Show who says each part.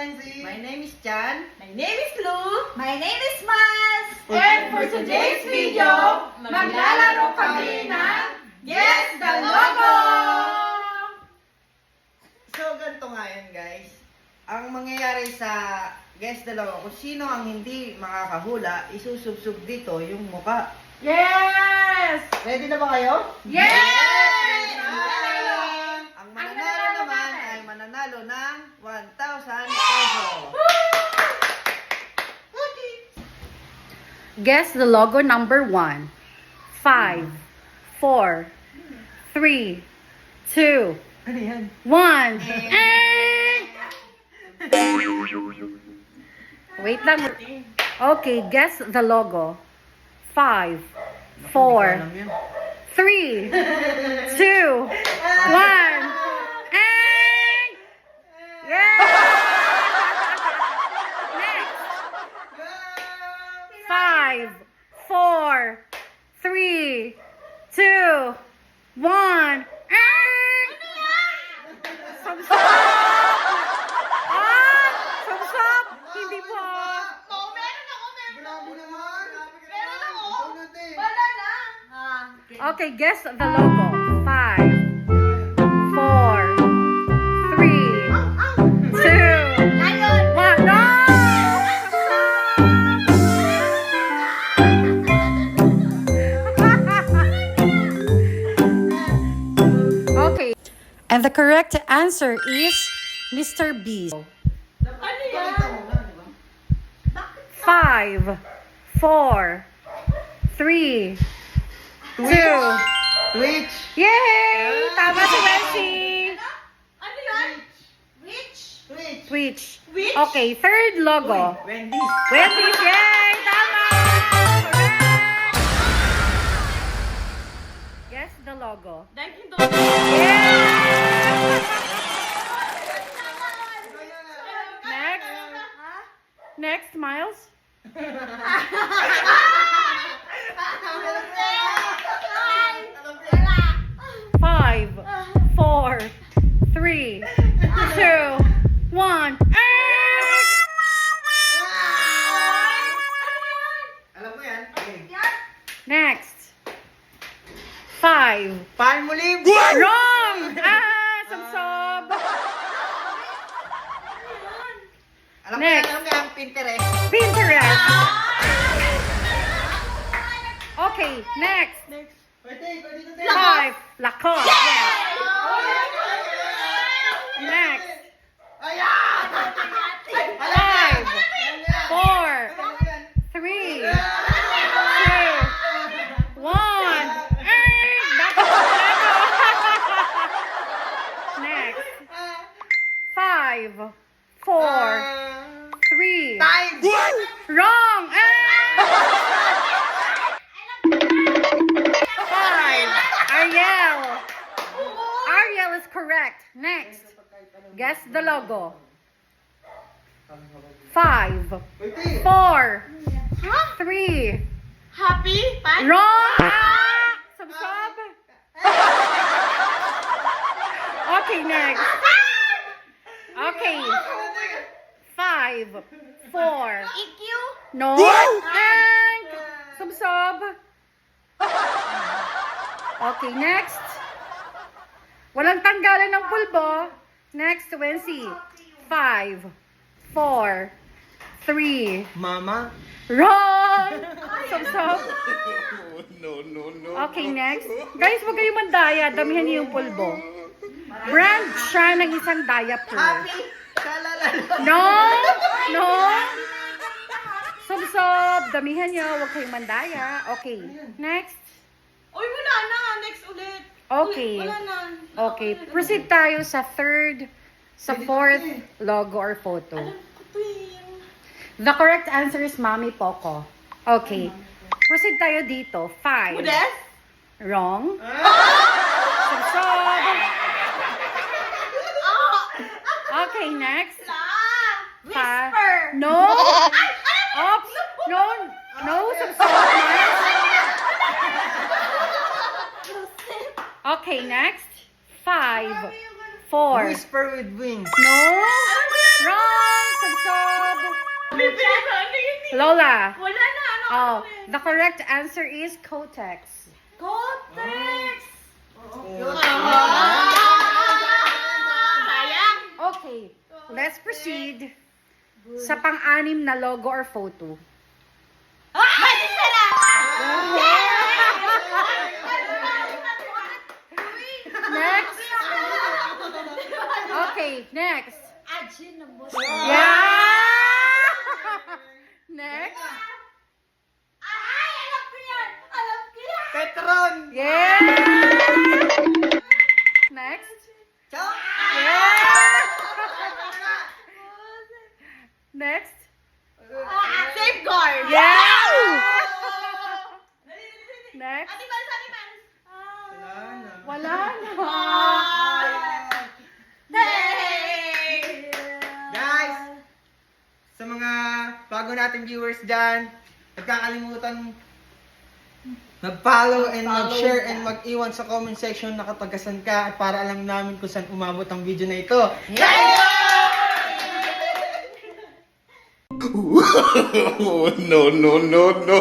Speaker 1: Wensi.
Speaker 2: My name is Chan.
Speaker 3: My name is Lou.
Speaker 4: My name is Maz.
Speaker 3: And for today's video, maglalaro kami ng Guess the Logo!
Speaker 2: So, ganito nga yun, guys. Ang mangyayari sa Guess the Logo, kung sino ang hindi makakahula, isusubsub dito yung muka.
Speaker 3: Yes!
Speaker 2: Ready na ba kayo?
Speaker 3: Yes!
Speaker 2: Ang mananalo naman ay mananalo ng 1,000 pesos.
Speaker 5: Guess the logo number 1. 5, 4, 3, 2,
Speaker 2: Ano yan?
Speaker 5: 1. Wait lang. Okay, guess the logo. 5, 4, 3, 2, 1. Yeah! Next. 5, 4, 3, 2, 1. Samsam! Ah! Samsam! Hindi po.
Speaker 3: Meron ako.
Speaker 1: Bravo naman.
Speaker 3: Meron ako.
Speaker 1: Ikaw natin.
Speaker 3: Wala na.
Speaker 5: Okay, guess the logo. 5, 4, 3, 2, 1. No! Okay. And the correct answer is Mr. Beast.
Speaker 3: Ano yan?
Speaker 5: 5, 4, 3, 2.
Speaker 2: Twitch!
Speaker 5: Yay! Tama si Wensi.
Speaker 3: Ano yan?
Speaker 1: Twitch.
Speaker 5: Twitch.
Speaker 3: Which?
Speaker 5: Okay, third logo.
Speaker 2: Wendy's!
Speaker 5: Wendy's, yay! Tama! Correct! Guess the logo.
Speaker 3: Dunkin' Donuts.
Speaker 5: Yeah! Next. Next, Miles. 5, 4, 3, 2, 1.
Speaker 2: Alam mo yan? Okay.
Speaker 5: Next. 5.
Speaker 2: Palmolive!
Speaker 5: Wrong! Samsob!
Speaker 2: Alam mo yan,
Speaker 5: Next.
Speaker 2: alam mo yan, Pinterest.
Speaker 5: Pinterest. Okay, next.
Speaker 1: Pwede natin.
Speaker 5: 5. Lacoste. Yes. Next.
Speaker 1: Ayan!
Speaker 5: 5, 4, 3, 2, 1. Next. 5, 4, 3.
Speaker 2: Time!
Speaker 5: Wrong! 5. Ariel. Ariel is correct. Next. Guess the logo. 5,
Speaker 1: Pwede.
Speaker 5: 4, 3.
Speaker 3: Happy? Pan?
Speaker 5: Wrong! Samsab. Okay, next. Okay. 5, 4.
Speaker 3: EQ?
Speaker 5: No. Samsab. Okay, next. Walang tanggalan ng pulbo. Next, Wensi. 5, 4, 3.
Speaker 2: Mama?
Speaker 5: Wrong! Samsab. Okay, next. Guys, huwag kayong mandaya. Damihan niyo yung pulbo. Brand siya ng isang diaper.
Speaker 2: Happy! Kalala!
Speaker 5: No! No! Samsab. Damihan niyo. Huwag kayong mandaya. Okay. Next.
Speaker 3: Uy, wala na. Next ulit.
Speaker 5: Okay.
Speaker 3: Wala na.
Speaker 5: Okay. Proceed tayo sa third, sa fourth logo or photo.
Speaker 3: Alam ko to yun.
Speaker 5: The correct answer is Mami Poco. Okay. Proceed tayo dito. 5.
Speaker 3: Modest?
Speaker 5: Wrong. Samsab. Okay, next.
Speaker 3: Whisper!
Speaker 5: No. Oops. No. No, Samsab. Okay, next. 5, 4.
Speaker 2: Whisper with wings.
Speaker 5: No. Wrong. Sagsag.
Speaker 3: Ano yun?
Speaker 5: Lola.
Speaker 3: Wala na. Ano?
Speaker 5: Oh, the correct answer is Kotex.
Speaker 3: Kotex.
Speaker 1: Ah!
Speaker 3: Sayang.
Speaker 5: Okay, let's proceed sa pang-anim na logo or photo.
Speaker 3: Matisera.
Speaker 5: Next. Okay, next.
Speaker 3: Ajin na mo.
Speaker 5: Yeah! Next.
Speaker 3: Ay, alam ko yan. Alam ko yan.
Speaker 2: Petron!
Speaker 5: Yeah! Next.
Speaker 2: Chok!
Speaker 5: Yeah! Next.
Speaker 3: Safeguard.
Speaker 5: Yeah! Next.
Speaker 3: Animals, animals.
Speaker 2: Wala na.
Speaker 5: Wala na.
Speaker 3: Hey!
Speaker 2: Guys, sa mga bago nating viewers dyan, nagkakalimutan mag-follow and mag-share and mag-iwan sa comment section na kapag kasan ka at para alam namin kung saan umabot ang video na ito.
Speaker 4: No, no, no, no.